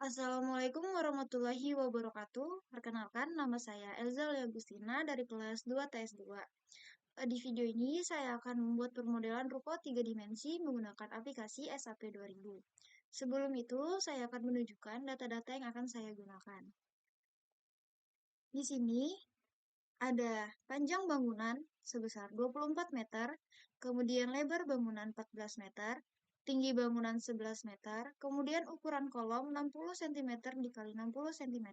Assalamualaikum warahmatullahi wabarakatuh. Perkenalkan, nama saya Elza Agustina dari kelas 2 TS2. Di video ini saya akan membuat permodelan ruko 3 dimensi menggunakan aplikasi SAP 2000. Sebelum itu, saya akan menunjukkan data-data yang akan saya gunakan. Di sini ada panjang bangunan sebesar 24 meter, kemudian lebar bangunan 14 meter, tinggi bangunan 11 meter, kemudian ukuran kolom 60 cm dikali 60 cm,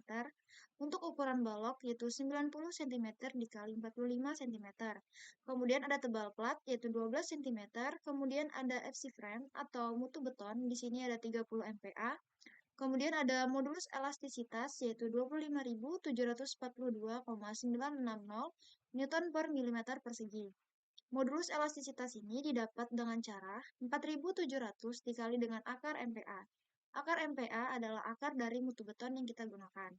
untuk ukuran balok yaitu 90 cm dikali 45 cm, kemudian ada tebal plat yaitu 12 cm, kemudian ada FC frame atau mutu beton, di sini ada 30 MPa, kemudian ada modulus elastisitas yaitu 25.742,960 Newton per milimeter persegi. Modulus elastisitas ini didapat dengan cara 4.700 dikali dengan akar MPa. Akar MPa adalah akar dari mutu beton yang kita gunakan.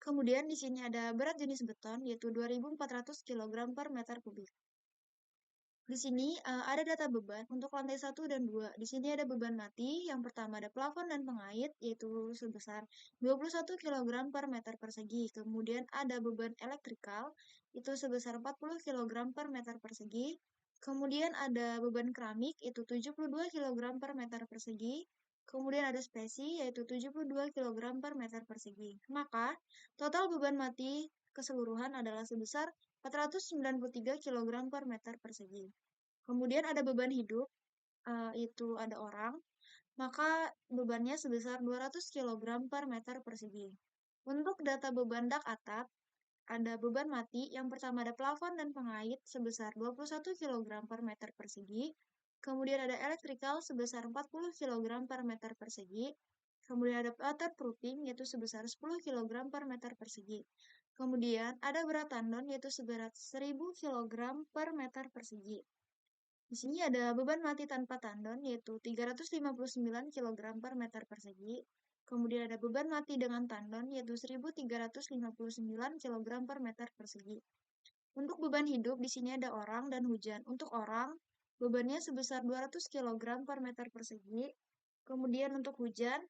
Kemudian di sini ada berat jenis beton yaitu 2.400 kg per meter kubik. Di sini ada data beban untuk lantai 1 dan 2. Di sini ada beban mati. Yang pertama ada plafon dan pengait, yaitu sebesar 21 kg per meter persegi. Kemudian ada beban elektrikal, itu sebesar 40 kg per meter persegi. Kemudian ada beban keramik, itu 72 kg per meter persegi. Kemudian ada spesi, yaitu 72 kg per meter persegi. Maka, total beban mati keseluruhan adalah sebesar 493 kg per meter persegi. Kemudian ada beban hidup, itu ada orang, maka bebannya sebesar 200 kg per meter persegi. Untuk data beban dak atap, ada beban mati, yang pertama ada plafon dan pengait sebesar 21 kg per meter persegi, kemudian ada elektrikal sebesar 40 kg per meter persegi, kemudian ada waterproofing yaitu sebesar 10 kg per meter persegi, kemudian ada berat tandon yaitu seberat 1000 kg per meter persegi. Di sini ada beban mati tanpa tandon yaitu 359 kg per meter persegi. Kemudian ada beban mati dengan tandon yaitu 1359 kg per meter persegi. Untuk beban hidup di sini ada orang dan hujan. Untuk orang bebannya sebesar 200 kg per meter persegi. Kemudian untuk hujan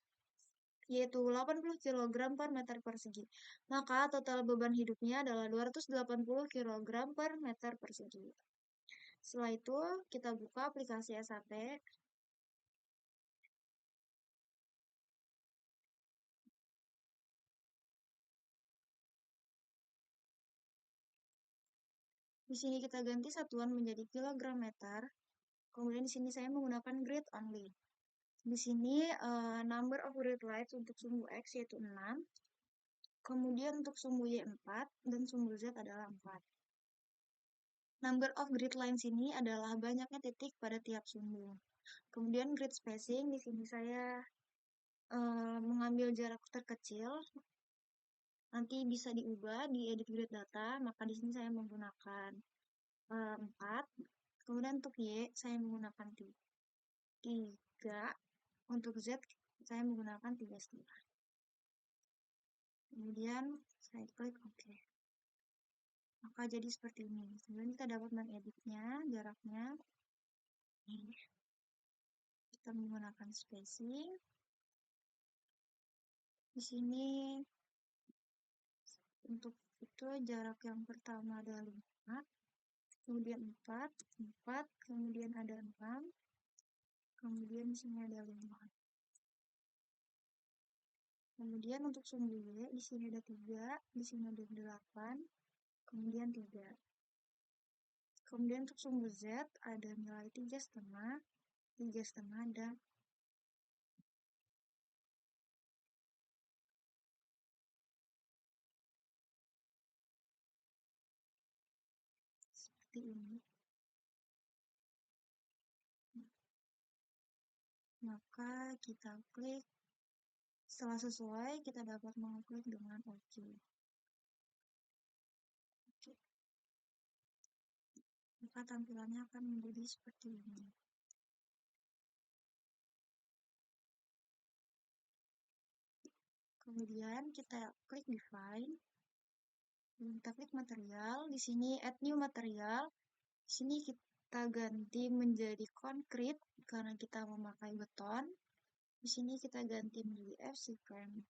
yaitu 80 kg per meter persegi. Maka total beban hidupnya adalah 280 kg per meter persegi. Setelah itu, kita buka aplikasi SAP. Di sini kita ganti satuan menjadi kilogram meter. Kemudian di sini saya menggunakan grid only. Di sini number of grid lines untuk sumbu X yaitu 6. Kemudian untuk sumbu Y 4 dan sumbu Z adalah 4. Number of grid lines ini adalah banyaknya titik pada tiap sumbu. Kemudian grid spacing, di sini saya mengambil jarak terkecil. Nanti bisa diubah di edit grid data, maka di sini saya menggunakan 4. Kemudian untuk Y, saya menggunakan 3. Untuk Z, saya menggunakan 3,5. Kemudian saya klik OK. Maka jadi seperti ini. Kemudian kita dapat mengeditnya, jaraknya. Kita menggunakan spacing. Di sini untuk itu jarak yang pertama ada 5, kemudian 4, kemudian ada 6, kemudian di sini ada 5. Kemudian untuk sumbu Y, di sini ada 3, di sini ada 8, kemudian 3. Kemudian untuk sumbu Z ada nilai 3,5, 3,5 dan seperti ini. Maka kita klik, setelah sesuai kita dapat mengklik dengan OK. Maka tampilannya akan menjadi seperti ini. Kemudian kita klik define, kita klik material, di sini add new material, di sini kita ganti menjadi konkrit karena kita memakai beton. Di sini kita ganti menjadi FC frame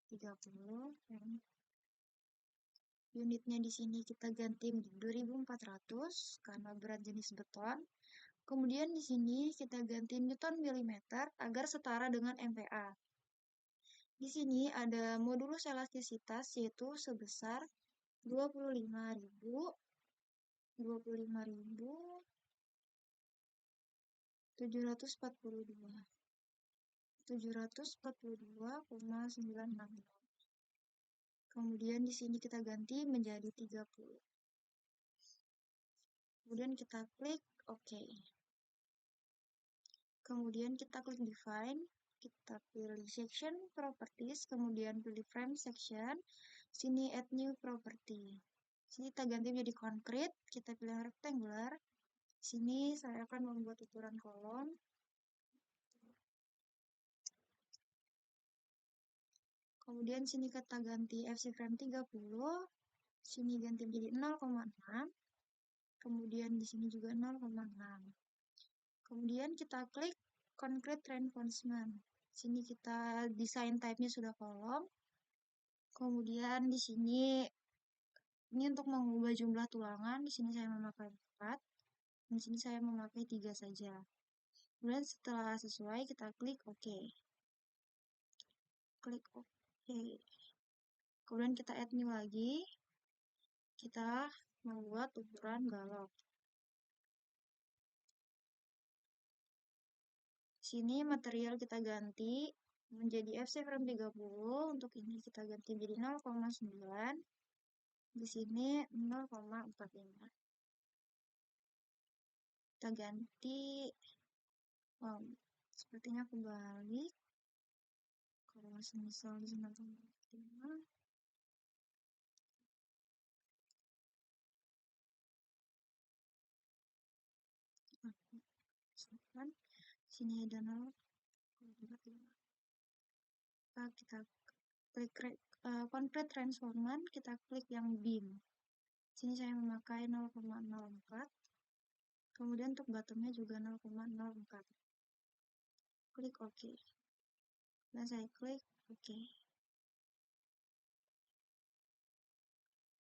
30 dan unitnya di sini kita ganti menjadi 2400 karena berat jenis beton. Kemudian di sini kita ganti Newton milimeter agar setara dengan MPa. Di sini ada modulus elastisitas yaitu sebesar 25.742,960. Kemudian di sini kita ganti menjadi 30. Kemudian kita klik OK. Kemudian kita klik Define, kita pilih Section Properties, kemudian pilih Frame Section, sini Add New Property. Sini kita ganti menjadi Concrete, kita pilih Rectangular. Sini saya akan membuat ukuran kolom. Kemudian sini kita ganti FC frame 30, sini ganti menjadi 0,6. Kemudian di sini juga 0,6. Kemudian kita klik Concrete Reinforcement. Sini kita desain type-nya sudah kolom. Kemudian di sini ini untuk mengubah jumlah tulangan. Di sini saya memakai 4. Di sini saya memakai 3 saja. Kemudian setelah sesuai kita klik OK. Klik OK. Kemudian kita add new lagi. Kita membuat ukuran galok. Sini material kita ganti menjadi FC frame 30. Untuk ini kita ganti menjadi 0,9. Di sini 0,45. Kita ganti, sepertinya kebalik. Kalau misal di sini 0,45. Sini ada 0,45. Kita klik Concrete Transformant, kita klik yang beam. Sini saya memakai 0,04. Kemudian untuk bottomnya juga 0,04. Klik OK. Dan saya klik OK.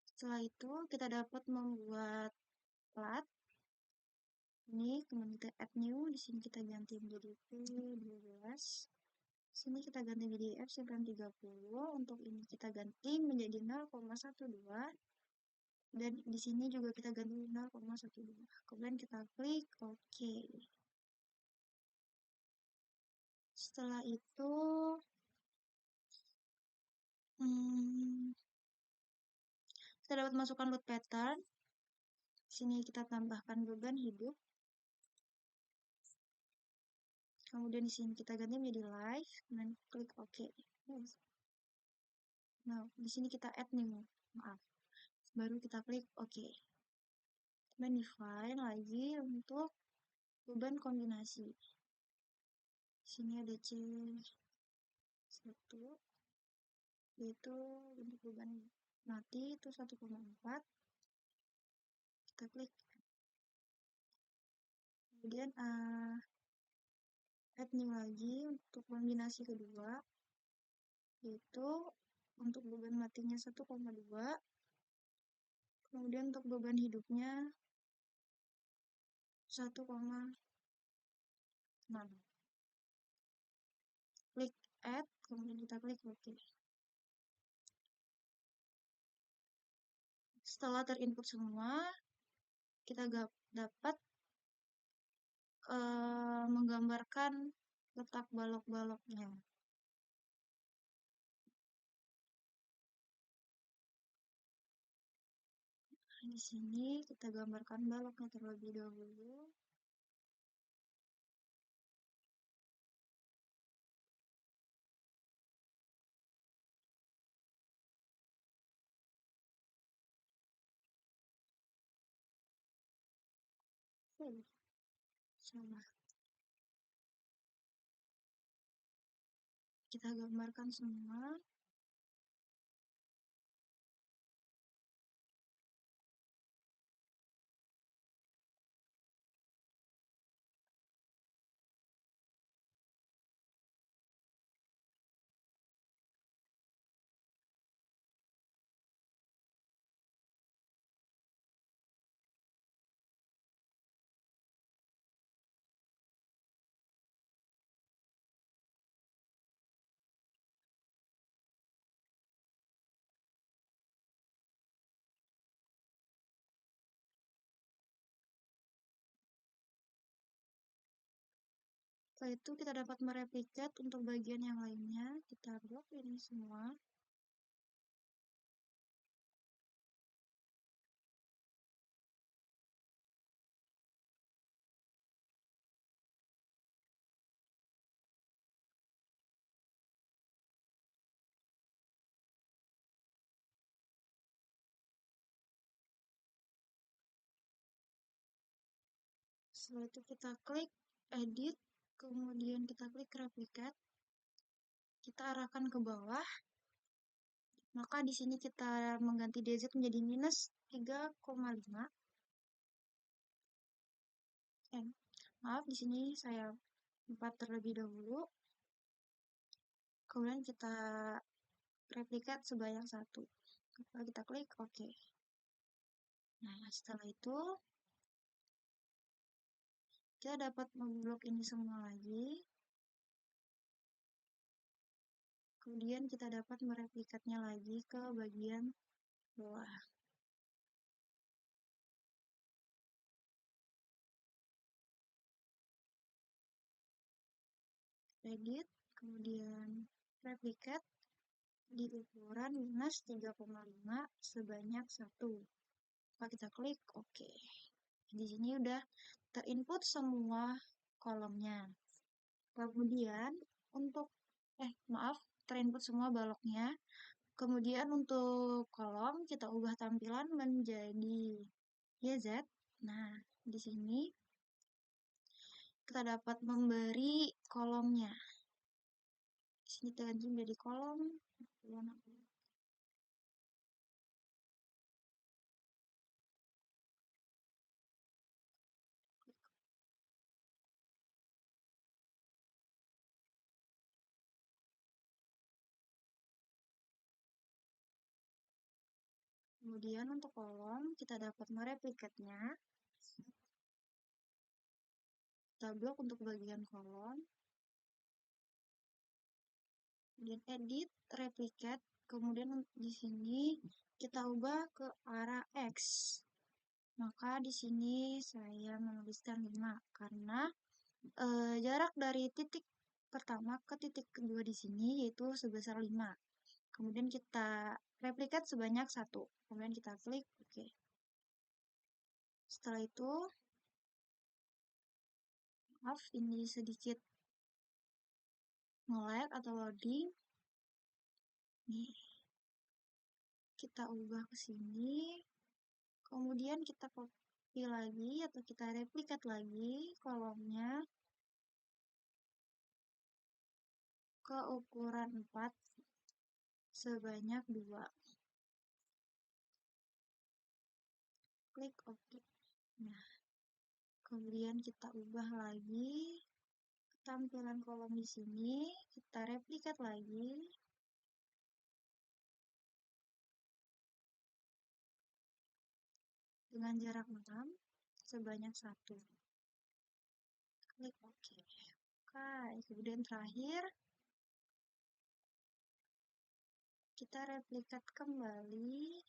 Setelah itu kita dapat membuat plat. Ini kemudian kita add new. Di sini kita ganti menjadi P12. Sini kita ganti menjadi FC frame 30. Untuk ini kita ganti menjadi 0,12. Dan di sini juga kita ganti 0,12. Kemudian kita klik OK. Setelah itu kita dapat masukkan load pattern. Sini kita tambahkan beban hidup. Kemudian di sini kita ganti menjadi live dan klik OK. Nah, di sini kita add new. Maaf. Baru kita klik OK. Dan define lagi untuk beban kombinasi. Sini ada C1, yaitu untuk beban mati itu 1,4. Kita klik. Kemudian add new lagi untuk kombinasi kedua, yaitu untuk beban matinya 1,2. Kemudian untuk beban hidupnya 1,6. Klik add, kemudian kita klik OK. Setelah terinput semua, kita dapat menggambarkan letak balok-baloknya. Di sini kita gambarkan baloknya terlebih dahulu. Salah. Kita gambarkan semua. Setelah itu kita dapat mereplikat untuk bagian yang lainnya. Kita blok ini semua. Setelah itu kita klik edit, kemudian kita klik replicate, kita arahkan ke bawah, maka di sini kita mengganti DZ menjadi minus 3,5. Maaf, di sini saya 4 terlebih dahulu. Kemudian kita replikat sebanyak 1. Kita klik OK. Nah, setelah itu kita dapat memblok ini semua lagi. Kemudian kita dapat mereplikatnya lagi ke bagian bawah. Edit, kemudian replikat di ukuran minus 3,5 sebanyak 1. Maka kita klik OK. Di sini udah terinput semua kolomnya. Kemudian untuk terinput semua baloknya. Kemudian untuk kolom kita ubah tampilan menjadi YZ. Nah, di sini kita dapat memberi kolomnya. Di sini kita ganti menjadi kolom. Kemudian untuk kolom kita dapat mereplikatnya. Kita blok untuk bagian kolom. Kemudian edit, replicate, kemudian di sini kita ubah ke arah X. Maka di sini saya menuliskan 5 karena jarak dari titik pertama ke titik kedua di sini yaitu sebesar 5. Kemudian kita replikat sebanyak 1. Kemudian kita klik OK. Setelah itu, maaf ini sedikit nge-lag atau loading. Nih, kita ubah ke sini. Kemudian kita copy lagi atau kita replikat lagi kolomnya ke ukuran 4 sebanyak 2. Klik OK. Nah, kemudian kita ubah lagi tampilan kolom di sini, kita replikat lagi. Dengan jarak 6 sebanyak 1. Klik OK. Kemudian terakhir kita replikat kembali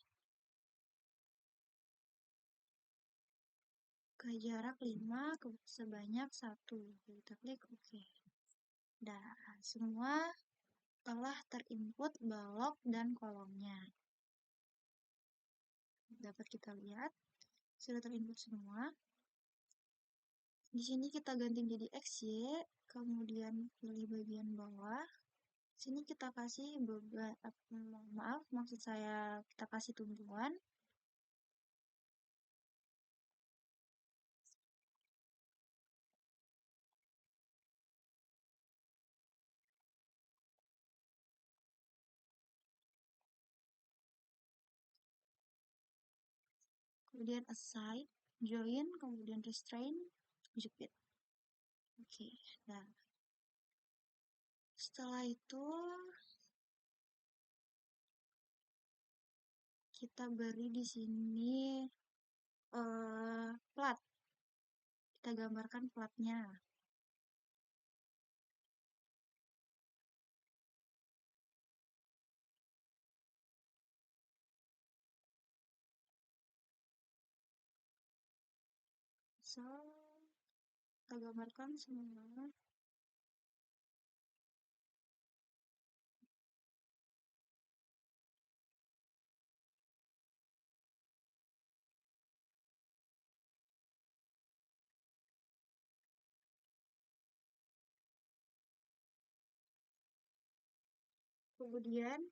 ke jarak 5 sebanyak 1. Kita klik OK. Nah, semua telah terinput balok dan kolomnya. Dapat kita lihat sudah terinput semua. Di sini kita ganti menjadi XY, kemudian pilih bagian bawah. Sini kita kasih maksud saya kita kasih tumpuan. Kemudian assign, join, kemudian restrain, jepit. Oke, nah setelah itu kita beri di sini plat. Kita gambarkan platnya. So, kita gambarkan semua. Kemudian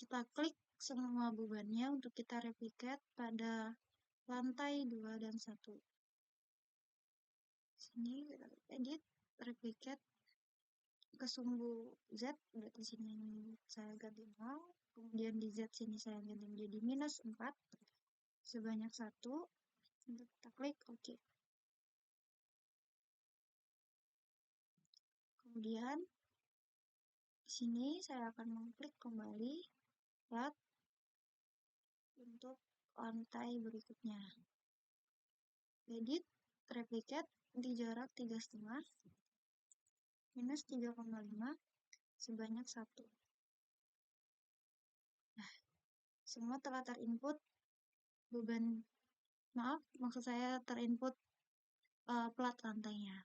kita klik semua bebannya untuk kita replicate pada lantai 2 dan 1. Sini kita edit, replicate ke sumbu Z, berarti sini saya ganti 0, kemudian di Z sini saya ganti menjadi -4, sebanyak 1, untuk kita klik OK. Kemudian di sini saya akan mengklik kembali plat untuk lantai berikutnya. Edit, replicate di jarak 3,5, -3,5, sebanyak 1. Nah, semua telah terinput beban, maksud saya terinput plat lantainya.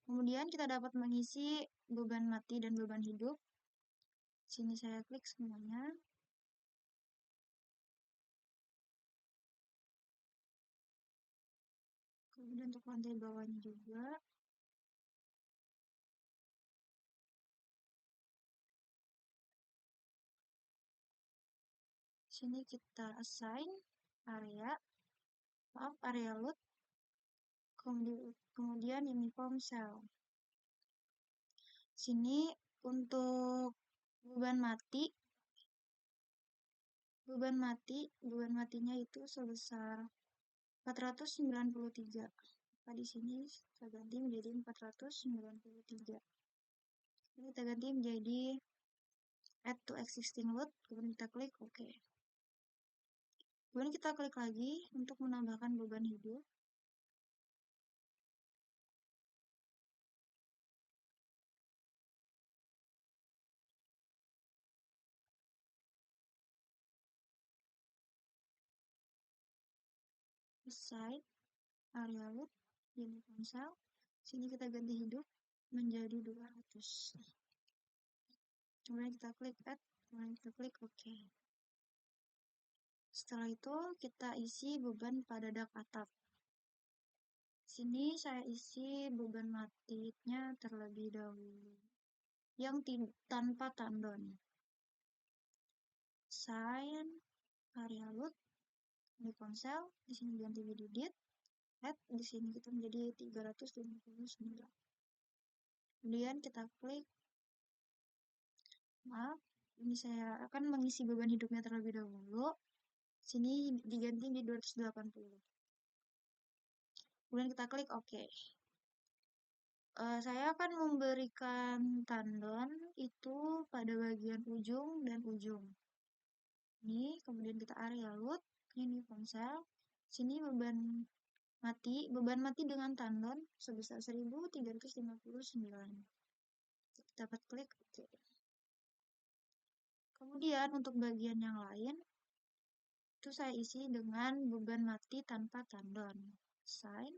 Kemudian kita dapat mengisi beban mati dan beban hidup. Sini saya klik semuanya. Kemudian untuk lantai bawahnya juga. Sini kita assign area load, kemudian uniform cell. Sini untuk beban matinya itu sebesar 493. Nah, di sini kita ganti menjadi 493. Ini kita ganti menjadi add to existing load, kemudian kita klik OK. Kemudian kita klik lagi untuk menambahkan beban hidup. Side, area load, uniform cell. Sini kita ganti hidup menjadi 200. Kemudian kita klik add, kemudian kita klik OK. Setelah itu kita isi beban pada dak atap. Sini saya isi beban matinya terlebih dahulu, yang tanpa tandon. Sign, area load, uniform cell, di sini ganti video date, add, di sini kita menjadi 359. Kemudian kita klik, ini saya akan mengisi beban hidupnya terlebih dahulu. Sini diganti di 280. Kemudian kita klik OK. Saya akan memberikan tandon itu pada bagian ujung dan ujung. Ini, kemudian kita area load, uniform cell. Sini beban mati dengan tandon sebesar 1359. Kita dapat klik OK. Kemudian untuk bagian yang lain, itu saya isi dengan beban mati tanpa tandon. Sign,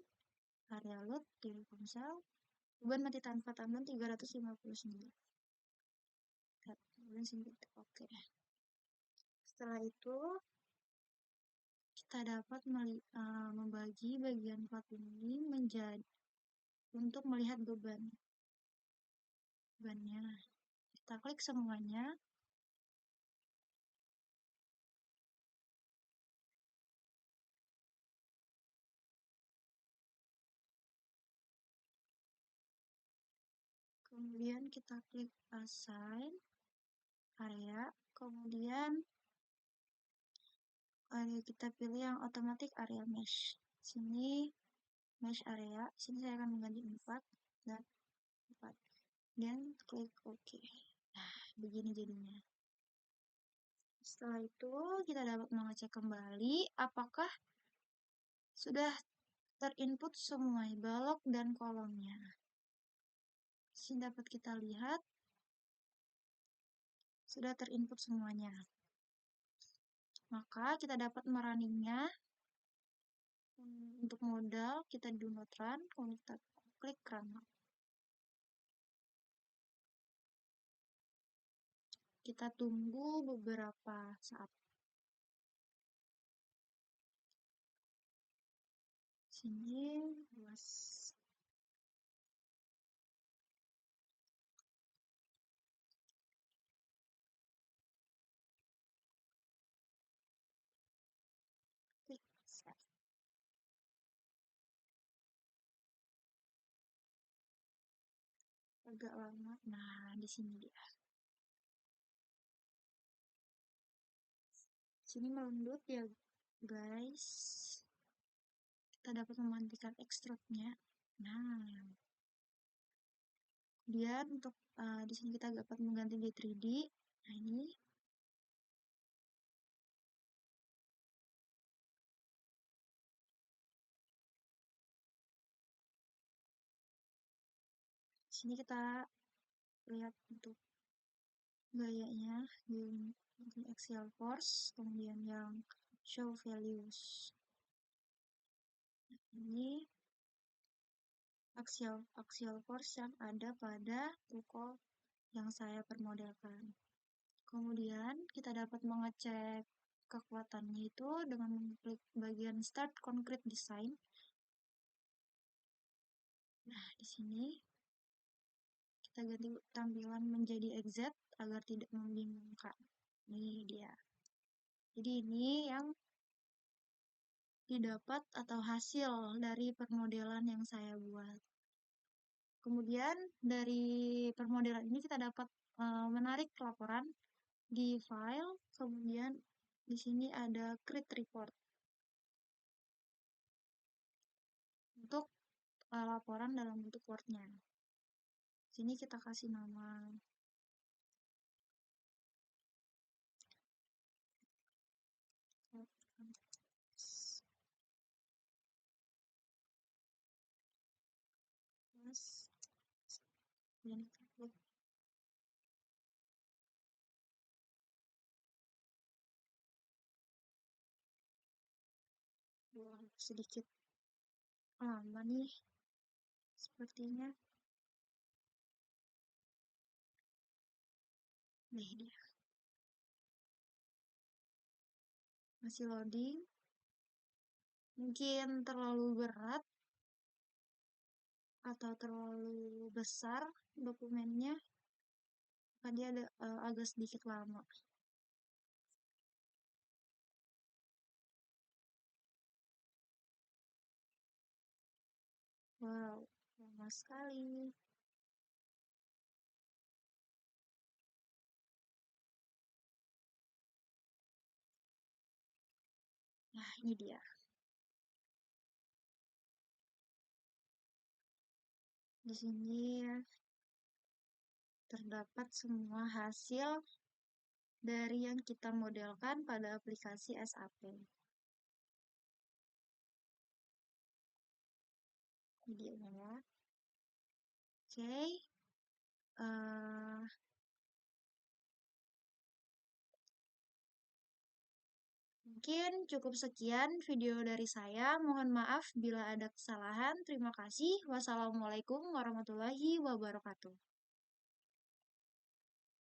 area load, uniform cell. Beban mati tanpa tandon 359. Kemudian sini kita OK. Setelah itu kita dapat membagi bagian plat ini menjadi untuk melihat bebannya. Kita klik semuanya. Kemudian kita klik assign area, kemudian kita pilih yang automatic area mesh. Sini mesh area, sini saya akan mengganti 4 dan 4. Dan klik OK. Nah, begini jadinya. Setelah itu kita dapat mengecek kembali apakah sudah terinput semua balok dan kolomnya. Sini dapat kita lihat sudah terinput semuanya. Maka kita dapat merunningnya. Untuk modal kita do not run, kemudian kita klik run. Kita tunggu beberapa saat. Sini luas. agak lama. Nah, di sini dia. Sini melendut ya, guys. Kita dapat memantikan ekstruknya. Nah, kemudian untuk di sini kita dapat mengganti di 3D. Nah, ini sini kita lihat untuk gayanya di axial force, kemudian yang show values. Ini axial force yang ada pada tukol yang saya permodelkan. Kemudian kita dapat mengecek kekuatannya itu dengan mengklik bagian Start Concrete Design. Nah, di sini kita ganti tampilan menjadi XZ agar tidak membingungkan. Ini dia. Jadi ini yang didapat atau hasil dari permodelan yang saya buat. Kemudian dari permodelan ini kita dapat menarik laporan di file, kemudian di sini ada create report untuk laporan dalam bentuk Word-nya. Sini kita kasih nama plus, kemudian kita klik sedikit lama nih sepertinya. Nih dia masih loading, mungkin terlalu berat atau terlalu besar dokumennya, maka dia ada agak sedikit lama. Wow, lama sekali. Nah, ini dia. Di sini terdapat semua hasil dari yang kita modelkan pada aplikasi SAP. Ini dia ya. Oke. Mungkin cukup sekian video dari saya. Mohon maaf bila ada kesalahan. Terima kasih. Wassalamualaikum warahmatullahi wabarakatuh.